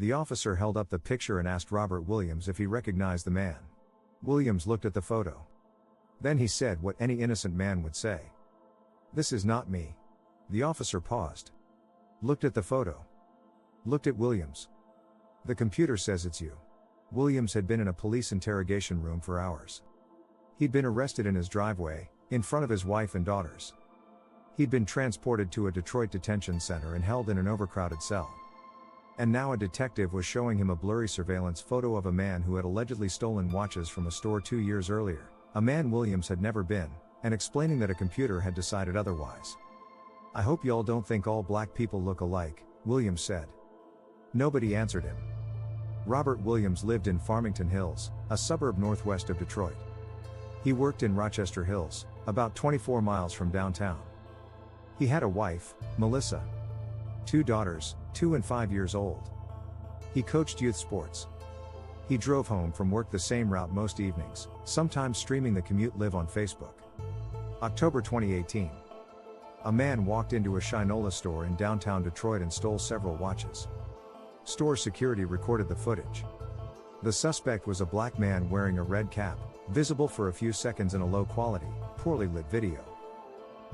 The officer held up the picture and asked Robert Williams if he recognized the man. Williams looked at the photo. Then he said what any innocent man would say. "This is not me." The officer paused. Looked at the photo. Looked at Williams. "The computer says it's you." Williams had been in a police interrogation room for hours. He'd been arrested in his driveway, in front of his wife and daughters. He'd been transported to a Detroit detention center and held in an overcrowded cell. And now a detective was showing him a blurry surveillance photo of a man who had allegedly stolen watches from a store 2 years earlier, a man Williams had never been, and explaining that a computer had decided otherwise. "I hope y'all don't think all black people look alike," Williams said. Nobody answered him. Robert Williams lived in Farmington Hills, a suburb northwest of Detroit. He worked in Rochester Hills, about 24 miles from downtown. He had a wife, Melissa. 2 daughters, 2 and 5 years old. He coached youth sports. He drove home from work the same route most evenings, sometimes streaming the commute live on Facebook. October 2018. A man walked into a Shinola store in downtown Detroit and stole several watches. Store security recorded the footage. The suspect was a black man wearing a red cap, visible for a few seconds in a low-quality, poorly lit video.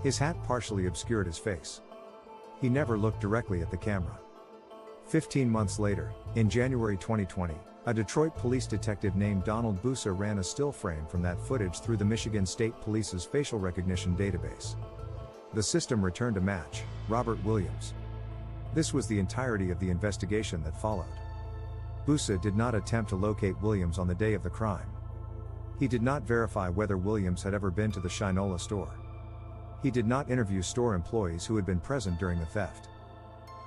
His hat partially obscured his face. He never looked directly at the camera. 15 months later, in January 2020, a Detroit police detective named Donald Busa ran a still frame from that footage through the Michigan State Police's facial recognition database. The system returned a match, Robert Williams. This was the entirety of the investigation that followed. Busa did not attempt to locate Williams on the day of the crime. He did not verify whether Williams had ever been to the Shinola store. He did not interview store employees who had been present during the theft.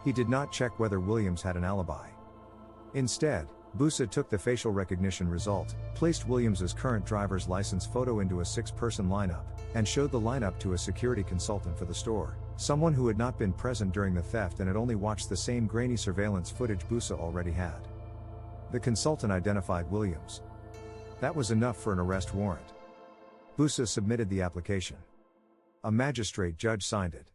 He did not check whether Williams had an alibi. Instead, Busa took the facial recognition result, placed Williams's current driver's license photo into a 6-person lineup, and showed the lineup to a security consultant for the store, someone who had not been present during the theft and had only watched the same grainy surveillance footage Busa already had. The consultant identified Williams. That was enough for an arrest warrant. Busa submitted the application. A magistrate judge signed it.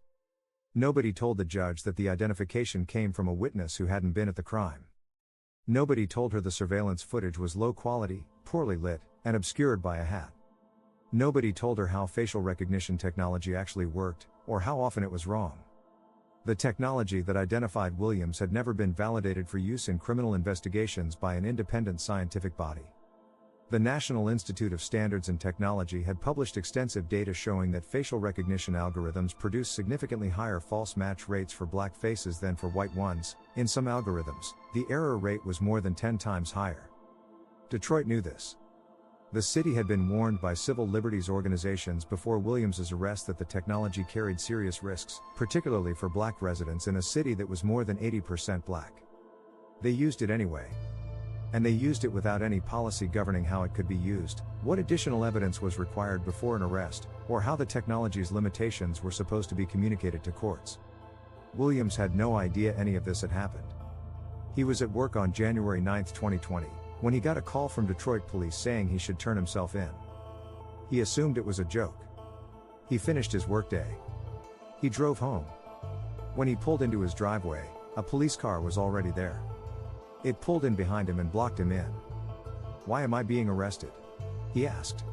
Nobody told the judge that the identification came from a witness who hadn't been at the crime. Nobody told her the surveillance footage was low quality, poorly lit, and obscured by a hat. Nobody told her how facial recognition technology actually worked, or how often it was wrong. The technology that identified Williams had never been validated for use in criminal investigations by an independent scientific body. The National Institute of Standards and Technology had published extensive data showing that facial recognition algorithms produce significantly higher false match rates for black faces than for white ones. In some algorithms, the error rate was more than 10 times higher. Detroit knew this. The city had been warned by civil liberties organizations before Williams's arrest that the technology carried serious risks, particularly for black residents in a city that was more than 80% black. They used it anyway. And they used it without any policy governing how it could be used, what additional evidence was required before an arrest, or how the technology's limitations were supposed to be communicated to courts. Williams had no idea any of this had happened. He was at work on January 9, 2020, when he got a call from Detroit police saying he should turn himself in. He assumed it was a joke. He finished his workday. He drove home. When he pulled into his driveway, a police car was already there. It pulled in behind him and blocked him in. "Why am I being arrested?" he asked.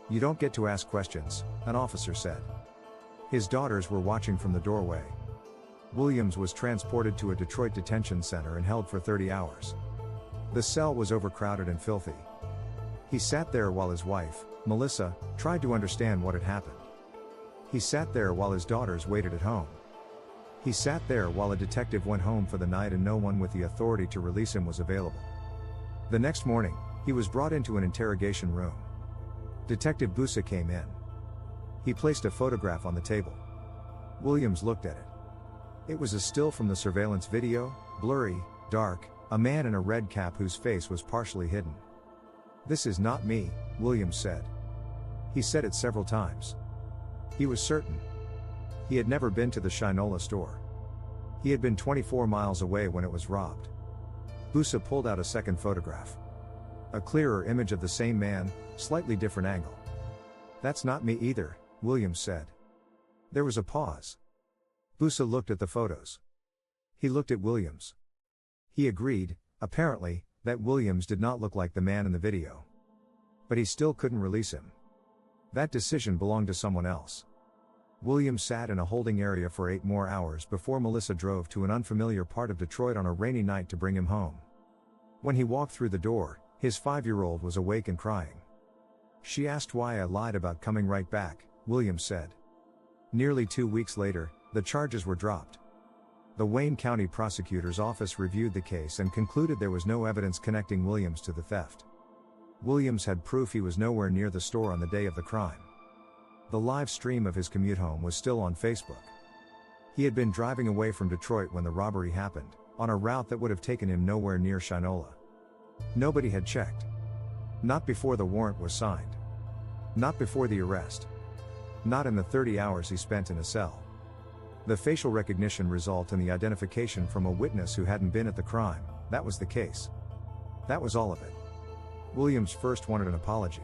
"You don't get to ask questions," an officer said. His daughters were watching from the doorway. Williams was transported to a Detroit detention center and held for 30 hours. The cell was overcrowded and filthy. He sat there while his wife, Melissa, tried to understand what had happened. He sat there while his daughters waited at home. He sat there while a detective went home for the night and no one with the authority to release him was available. The next morning, he was brought into an interrogation room. Detective Busa came in. He placed a photograph on the table. Williams looked at it. It was a still from the surveillance video, blurry, dark, a man in a red cap whose face was partially hidden. "This is not me," Williams said. He said it several times. He was certain. He had never been to the Shinola store. He had been 24 miles away when it was robbed. Busa pulled out a second photograph. A clearer image of the same man, slightly different angle. "That's not me either," Williams said. There was a pause. Busa looked at the photos. He looked at Williams. He agreed, apparently, that Williams did not look like the man in the video. But he still couldn't release him. That decision belonged to someone else. Williams sat in a holding area for 8 more hours before Melissa drove to an unfamiliar part of Detroit on a rainy night to bring him home. When he walked through the door, his 5-year-old was awake and crying. "She asked why I lied about coming right back," Williams said. Nearly 2 weeks later, the charges were dropped. The Wayne County Prosecutor's Office reviewed the case and concluded there was no evidence connecting Williams to the theft. Williams had proof he was nowhere near the store on the day of the crime. The live stream of his commute home was still on Facebook. He had been driving away from Detroit when the robbery happened, on a route that would have taken him nowhere near Shinola. Nobody had checked. Not before the warrant was signed. Not before the arrest. Not in the 30 hours he spent in a cell. The facial recognition result and the identification from a witness who hadn't been at the crime, that was the case. That was all of it. Williams first wanted an apology.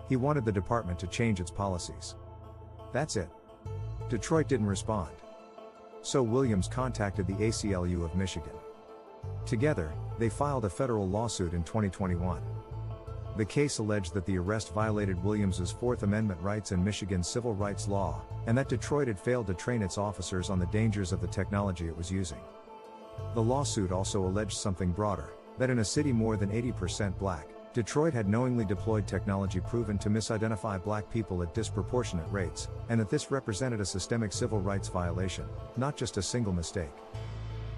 He wanted the department to change its policies. That's it. Detroit didn't respond. So Williams contacted the ACLU of Michigan. Together, they filed a federal lawsuit in 2021. The case alleged that the arrest violated Williams's Fourth Amendment rights and Michigan's civil rights law, and that Detroit had failed to train its officers on the dangers of the technology it was using. The lawsuit also alleged something broader, that in a city more than 80% black, Detroit had knowingly deployed technology proven to misidentify black people at disproportionate rates, and that this represented a systemic civil rights violation, not just a single mistake.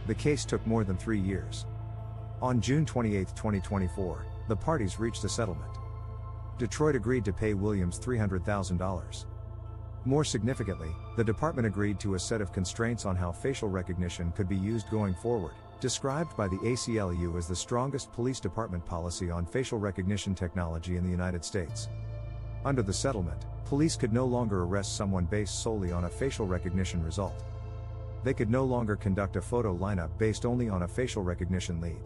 The case took more than 3 years. On June 28, 2024, the parties reached a settlement. Detroit agreed to pay Williams $300,000. More significantly, the department agreed to a set of constraints on how facial recognition could be used going forward, described by the ACLU as the strongest police department policy on facial recognition technology in the United States. Under the settlement, police could no longer arrest someone based solely on a facial recognition result. They could no longer conduct a photo lineup based only on a facial recognition lead.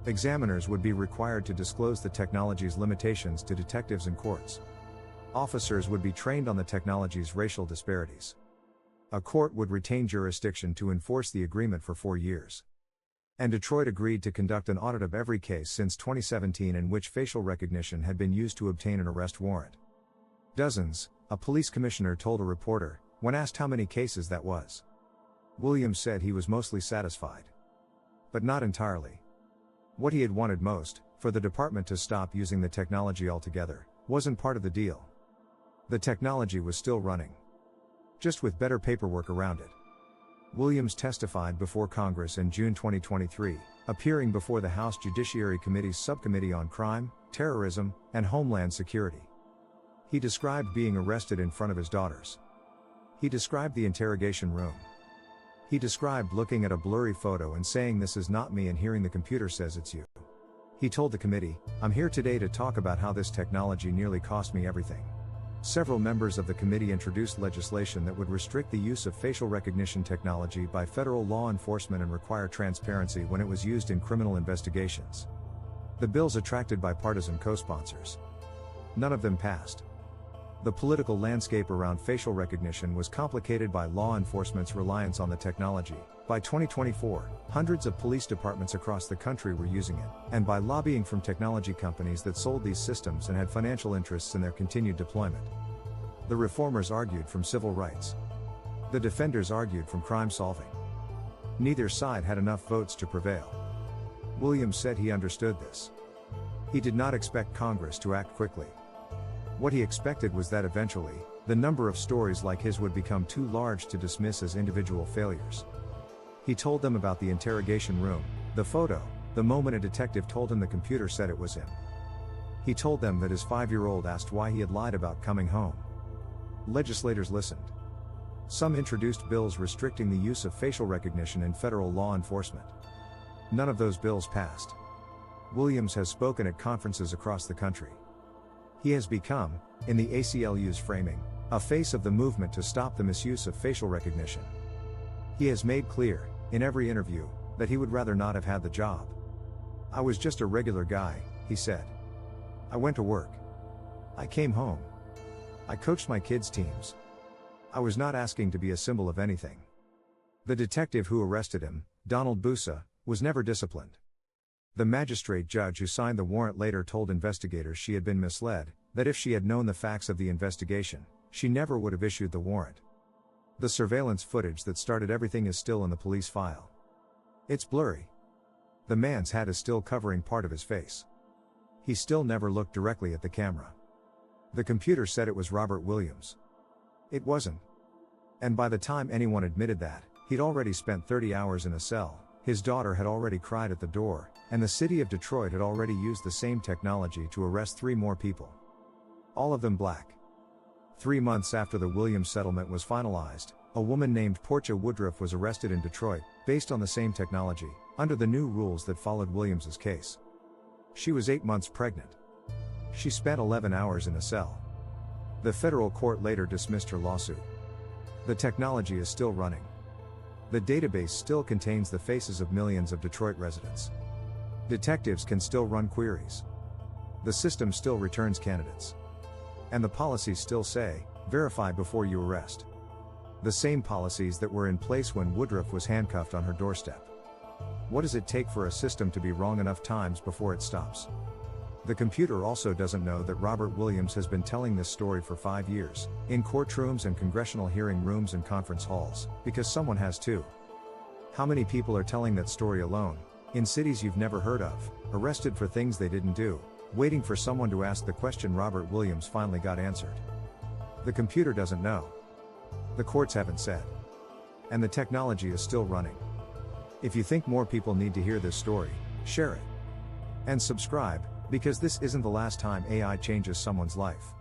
Examiners would be required to disclose the technology's limitations to detectives and courts. Officers would be trained on the technology's racial disparities. A court would retain jurisdiction to enforce the agreement for 4 years. And Detroit agreed to conduct an audit of every case since 2017 in which facial recognition had been used to obtain an arrest warrant. Dozens, a police commissioner told a reporter, when asked how many cases that was. Williams said he was mostly satisfied. But not entirely. What he had wanted most, for the department to stop using the technology altogether, wasn't part of the deal. The technology was still running. Just with better paperwork around it. Williams testified before Congress in June 2023, appearing before the House Judiciary Committee's Subcommittee on Crime, Terrorism, and Homeland Security. He described being arrested in front of his daughters. He described the interrogation room. He described looking at a blurry photo and saying "this is not me" and hearing the computer says "it's you." He told the committee, "I'm here today to talk about how this technology nearly cost me everything." Several members of the committee introduced legislation that would restrict the use of facial recognition technology by federal law enforcement and require transparency when it was used in criminal investigations. The bills attracted bipartisan co-sponsors. None of them passed. The political landscape around facial recognition was complicated by law enforcement's reliance on the technology. By 2024, hundreds of police departments across the country were using it, and by lobbying from technology companies that sold these systems and had financial interests in their continued deployment. The reformers argued from civil rights. The defenders argued from crime solving. Neither side had enough votes to prevail. Williams said he understood this. He did not expect Congress to act quickly. What he expected was that eventually, the number of stories like his would become too large to dismiss as individual failures. He told them about the interrogation room, the photo, the moment a detective told him the computer said it was him. He told them that his 5-year-old asked why he had lied about coming home. Legislators listened. Some introduced bills restricting the use of facial recognition in federal law enforcement. None of those bills passed. Williams has spoken at conferences across the country. He has become, in the ACLU's framing, a face of the movement to stop the misuse of facial recognition. He has made clear, in every interview, that he would rather not have had the job. "I was just a regular guy," he said. "I went to work. I came home. I coached my kids' teams. I was not asking to be a symbol of anything." The detective who arrested him, Donald Busa, was never disciplined. The magistrate judge who signed the warrant later told investigators she had been misled, that if she had known the facts of the investigation, she never would have issued the warrant. The surveillance footage that started everything is still in the police file. It's blurry. The man's hat is still covering part of his face. He still never looked directly at the camera. The computer said it was Robert Williams. It wasn't. And by the time anyone admitted that, he'd already spent 30 hours in a cell, his daughter had already cried at the door, and the city of Detroit had already used the same technology to arrest 3 more people. All of them black. 3 months after the Williams settlement was finalized, a woman named Portia Woodruff was arrested in Detroit, based on the same technology, under the new rules that followed Williams's case. She was 8 months pregnant. She spent 11 hours in a cell. The federal court later dismissed her lawsuit. The technology is still running. The database still contains the faces of millions of Detroit residents. Detectives can still run queries. The system still returns candidates. And the policies still say, verify before you arrest. The same policies that were in place when Woodruff was handcuffed on her doorstep. What does it take for a system to be wrong enough times before it stops? The computer also doesn't know that Robert Williams has been telling this story for 5 years, in courtrooms and congressional hearing rooms and conference halls, because someone has to. How many people are telling that story alone, in cities you've never heard of, arrested for things they didn't do, waiting for someone to ask the question Robert Williams finally got answered? The computer doesn't know. The courts haven't said. And the technology is still running. If you think more people need to hear this story, share it. And subscribe, because this isn't the last time AI changes someone's life.